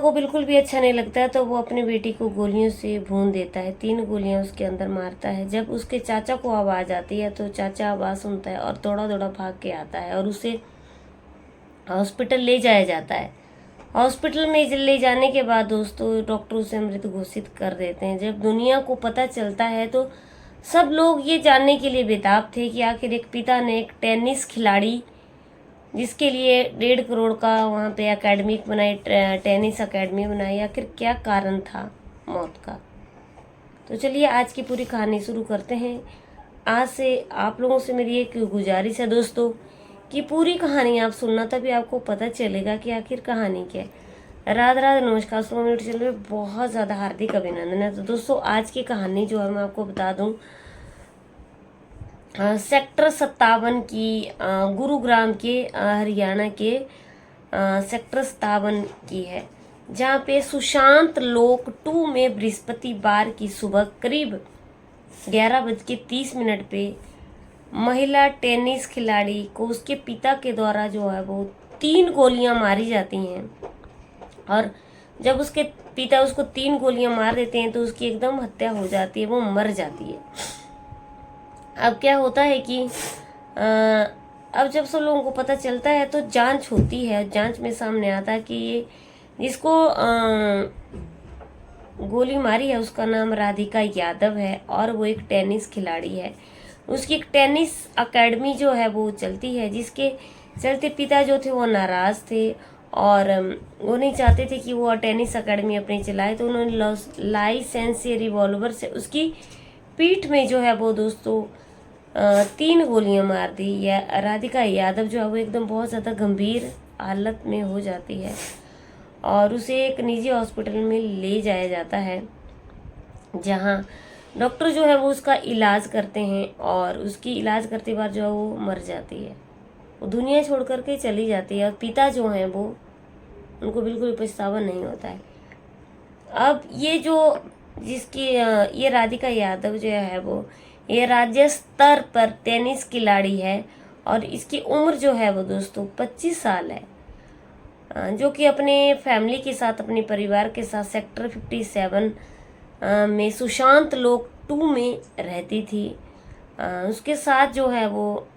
को बिल्कुल भी अच्छा नहीं लगता है तो वो अपनी बेटी को गोलियों से भून देता है। 3 गोलियां उसके अंदर मारता है। जब उसके चाचा को आवाज़ आती है तो चाचा आवाज़ सुनता है और दौड़ा दौड़ा भाग के आता है और उसे हॉस्पिटल ले जाया जाता है। हॉस्पिटल में ले जाने के बाद दोस्तों डॉक्टर उसे मृत घोषित कर देते हैं। जब दुनिया को पता चलता है तो सब लोग ये जानने के लिए बेताब थे कि आखिर एक पिता ने एक टेनिस खिलाड़ी जिसके लिए 1.5 करोड़ का वहाँ पे एकेडमिक बनाई, टेनिस एकेडमी बनाई, आखिर क्या कारण था मौत का। तो चलिए आज की पूरी कहानी शुरू करते हैं। आज से आप लोगों से मेरी एक गुजारिश है दोस्तों कि पूरी कहानी आप सुनना, तभी आपको पता चलेगा कि आखिर कहानी क्या है। राधे राधे, नमस्कार। 100 मिनट चैनल में बहुत ज़्यादा हार्दिक अभिनंदन है। तो दोस्तों आज की कहानी जो है मैं आपको बता दूं, सेक्टर 57 की, गुरुग्राम के, हरियाणा के सेक्टर 57 की है, जहाँ पे सुशांत लोक 2 में बृहस्पतिवार की सुबह करीब 11:30 पे महिला टेनिस खिलाड़ी को उसके पिता के द्वारा जो है वो 3 गोलियां मारी जाती हैं। और जब उसके पिता उसको 3 गोलियां मार देते हैं तो उसकी एकदम हत्या हो जाती है, वो मर जाती है। अब क्या होता है कि अब जब सब लोगों को पता चलता है तो जांच होती है। जांच में सामने आता है कि ये जिसको गोली मारी है उसका नाम राधिका यादव है और वो एक टेनिस खिलाड़ी है। उसकी एक टेनिस एकेडमी जो है वो चलती है, जिसके चलते पिता जो थे वो नाराज थे और वो नहीं चाहते थे कि वो टेनिस एकेडमी अपनी चलाए। तो उन्होंने लाइसेंस रिवॉल्वर से उसकी पीठ में जो है वो दोस्तों 3 गोलियां मार दी। या राधिका यादव जो है वो एकदम बहुत ज़्यादा गंभीर हालत में हो जाती है और उसे एक निजी हॉस्पिटल में ले जाया जाता है, जहां डॉक्टर जो है वो उसका इलाज करते हैं और उसकी इलाज करते बाद जो है वो मर जाती है। वो दुनिया छोड़ करके चली जाती है और पिता जो हैं वो, उनको बिल्कुल पछतावा नहीं होता है। अब ये जो जिसकी ये राधिका यादव जो है वो ये राज्य स्तर पर टेनिस खिलाड़ी है और इसकी उम्र जो है वो दोस्तों 25 साल है, जो कि अपने फैमिली के साथ, अपने परिवार के साथ सेक्टर 57 में सुशांत लोक 2 में रहती थी। उसके साथ जो है वो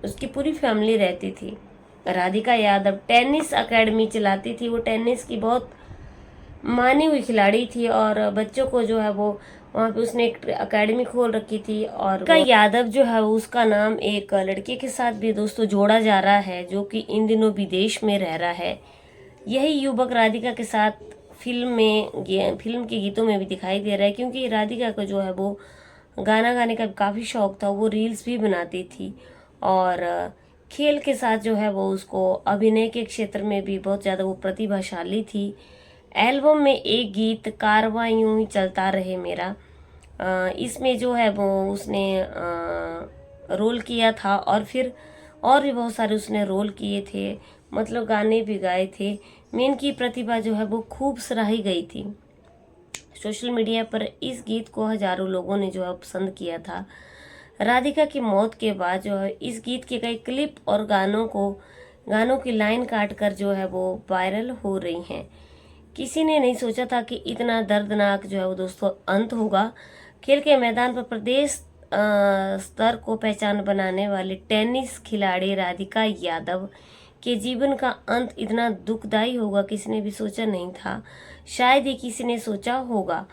उसकी पूरी फैमिली रहती थी। राधिका यादव टेनिस एकेडमी चलाती थी। वो टेनिस की बहुत मानी हुई खिलाड़ी थी और बच्चों को जो है वो वहाँ पे उसने एक एकेडमी खोल रखी थी। और का यादव जो है उसका नाम एक लड़के के साथ भी दोस्तों जोड़ा जा रहा है, जो कि इन दिनों विदेश में रह रहा है। यही युवक राधिका के साथ फिल्म के गीतों में भी दिखाई दे रहा है, क्योंकि राधिका को जो है वो गाना गाने का काफ़ी शौक था। वो रील्स भी बनाती थी और खेल के साथ जो है वो उसको अभिनय के क्षेत्र में भी बहुत ज़्यादा वो प्रतिभाशाली थी। एल्बम में एक गीत कारवां यूं ही चलता रहे मेरा, इसमें जो है वो उसने रोल किया था और फिर और भी बहुत सारे उसने रोल किए थे, मतलब गाने भी गाए थे। मेन की प्रतिभा जो है वो खूब सराही गई थी। सोशल मीडिया पर इस गीत को हजारों लोगों ने जो है पसंद किया था। राधिका की मौत के बाद जो है इस गीत के कई क्लिप और गानों की लाइन काट कर जो है वो वायरल हो रही हैं। किसी ने नहीं सोचा था कि इतना दर्दनाक जो है वो दोस्तों अंत होगा। खेल के मैदान पर प्रदेश स्तर को पहचान बनाने वाली टेनिस खिलाड़ी राधिका यादव के जीवन का अंत इतना दुखदाई होगा किसी ने भी सोचा नहीं था। शायद ही किसी ने सोचा होगा।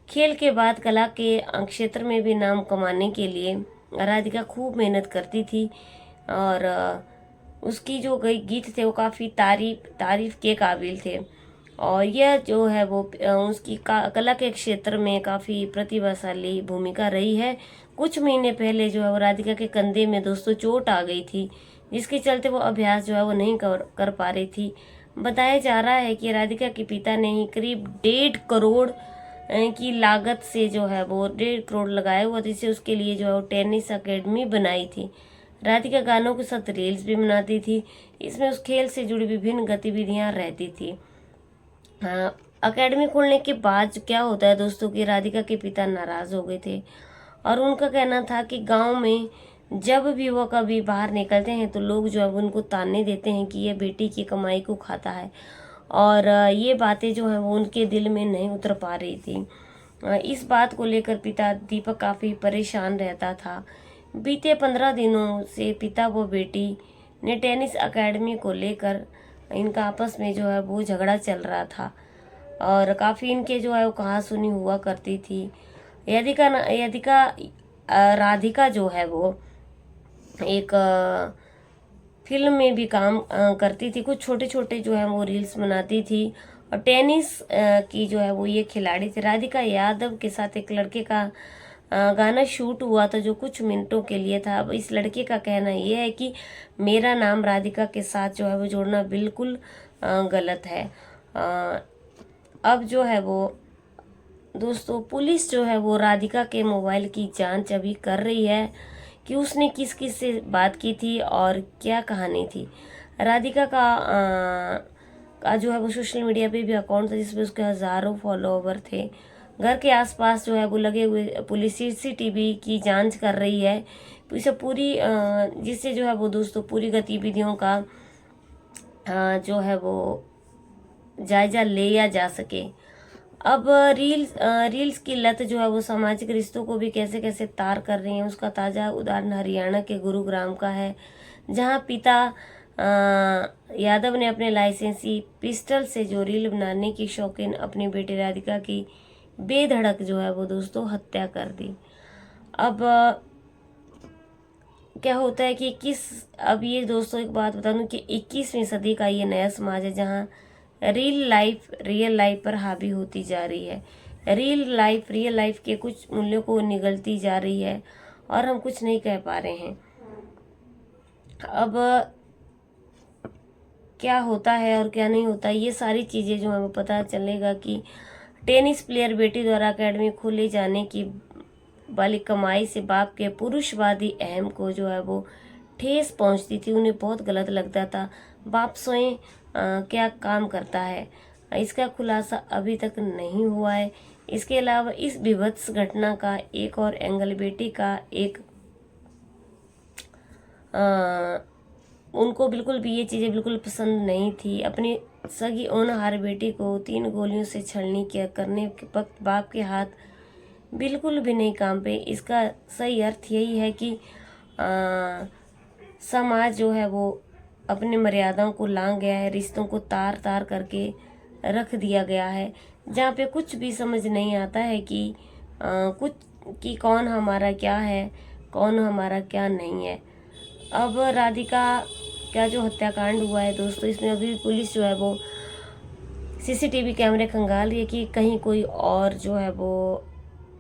खेल के बाद कला के क्षेत्र में भी नाम कमाने के लिए राधिका खूब मेहनत करती थी और उसकी जो गीत थे वो काफ़ी तारीफ के काबिल थे। और यह जो है वो उसकी कला के क्षेत्र में काफ़ी प्रतिभाशाली भूमिका रही है। कुछ महीने पहले जो है वो राधिका के कंधे में दोस्तों चोट आ गई थी, जिसके चलते वो अभ्यास जो है वो नहीं कर पा रही थी। बताया जा रहा है कि राधिका के पिता ने ही करीब 1.5 करोड़ की लागत से जो है वो 1.5 करोड़ लगाया हुआ, जिससे उसके लिए जो है वो टेनिस एकेडमी बनाई थी। राधिका गानों के साथ रील्स भी बनाती थी। इसमें उस खेल से जुड़ी विभिन्न गतिविधियां रहती थी। एकेडमी खोलने के बाद क्या होता है दोस्तों कि राधिका के पिता नाराज हो गए थे और उनका कहना था कि गांव में जब भी वो कभी बाहर निकलते हैं तो लोग जो है उनको ताने देते हैं कि ये बेटी की कमाई को खाता है और ये बातें जो हैं वो उनके दिल में नहीं उतर पा रही थी। इस बात को लेकर पिता दीपक काफ़ी परेशान रहता था। बीते 15 दिनों से पिता व बेटी ने टेनिस एकेडमी को लेकर इनका आपस में जो है वो झगड़ा चल रहा था और काफ़ी इनके जो है वो कहासुनी हुआ करती थी। राधिका जो है वो एक फिल्म में भी काम करती थी, कुछ छोटे छोटे जो है वो रील्स बनाती थी और टेनिस की जो है वो ये खिलाड़ी थी। राधिका यादव के साथ एक लड़के का गाना शूट हुआ था जो कुछ मिनटों के लिए था। अब इस लड़के का कहना ये है कि मेरा नाम राधिका के साथ जो है वो जोड़ना बिल्कुल गलत है। अब जो है वो दोस्तों पुलिस जो है वो राधिका के मोबाइल की जांच अभी कर रही है कि उसने किस किस से बात की थी और क्या कहानी थी। राधिका का जो है वो सोशल मीडिया पे भी अकाउंट था जिसमें उसके हज़ारों फॉलोवर थे। घर के आसपास जो है वो लगे हुए पुलिस सीसीटीवी की जांच कर रही है, इसे पूरी जिससे जो है वो दोस्तों पूरी गतिविधियों का जो है वो जायजा लिया जा सके। अब रील्स की लत जो है वो सामाजिक रिश्तों को भी कैसे कैसे तार कर रही है। उसका ताज़ा उदाहरण हरियाणा के गुरुग्राम का है, जहां पिता यादव ने अपने लाइसेंसी पिस्टल से जो रील बनाने की शौकीन अपनी बेटी राधिका की बेधड़क जो है वो दोस्तों हत्या कर दी। अब क्या होता है कि अब ये दोस्तों एक बात बता दूं कि 21वीं सदी का ये नया समाज है जहां रियल लाइफ पर हावी होती जा रही है। रियल लाइफ के कुछ मूल्यों को निगलती जा रही है और हम कुछ नहीं कह पा रहे हैं। अब क्या होता है और क्या नहीं होता, ये सारी चीज़ें जो हमें पता चलेगा कि टेनिस प्लेयर बेटी द्वारा एकेडमी खोले जाने की वाली कमाई से बाप के पुरुषवादी अहम को जो है वो ठेस पहुंचती थी। उन्हें बहुत गलत लगता था बाप स्वयं क्या काम करता है, इसका खुलासा अभी तक नहीं हुआ है। इसके अलावा इस विभत्स घटना का एक और एंगल बेटी का एक उनको बिल्कुल भी ये चीज़ें बिल्कुल पसंद नहीं थी। अपनी सगी होनहार बेटी को 3 गोलियों से छलनी करने के वक्त बाप के हाथ बिल्कुल भी नहीं काम पे। इसका सही अर्थ यही है कि समाज जो है वो अपनी मर्यादाओं को लांघ गया है, रिश्तों को तार तार करके रख दिया गया है, जहाँ पे कुछ भी समझ नहीं आता है कि कौन हमारा क्या है, कौन हमारा क्या नहीं है। अब राधिका का जो हत्याकांड हुआ है दोस्तों, इसमें अभी पुलिस जो है वो सीसीटीवी कैमरे खंगाल रही है कि कहीं कोई और जो है वो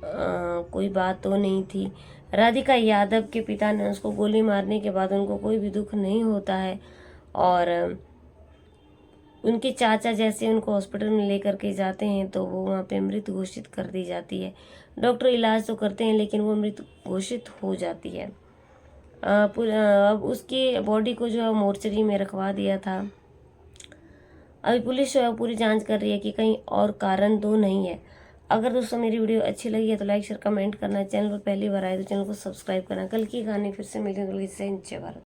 कोई बात तो नहीं थी। राधिका यादव के पिता ने उसको गोली मारने के बाद उनको कोई भी दुख नहीं होता है और उनके चाचा जैसे उनको हॉस्पिटल में लेकर के जाते हैं तो वो वहाँ पे मृत घोषित कर दी जाती है। डॉक्टर इलाज तो करते हैं लेकिन वो मृत घोषित हो जाती है। अब उसकी बॉडी को जो है मोर्चरी में रखवा दिया था। अभी पुलिस जो है पूरी जांच कर रही है कि कहीं और कारण तो नहीं है। अगर दोस्तों मेरी वीडियो अच्छी लगी है तो लाइक शेयर कमेंट करना, चैनल पर पहली बार आए तो चैनल को सब्सक्राइब करना। कल की कहानी फिर से मिलेगी, जय भारत।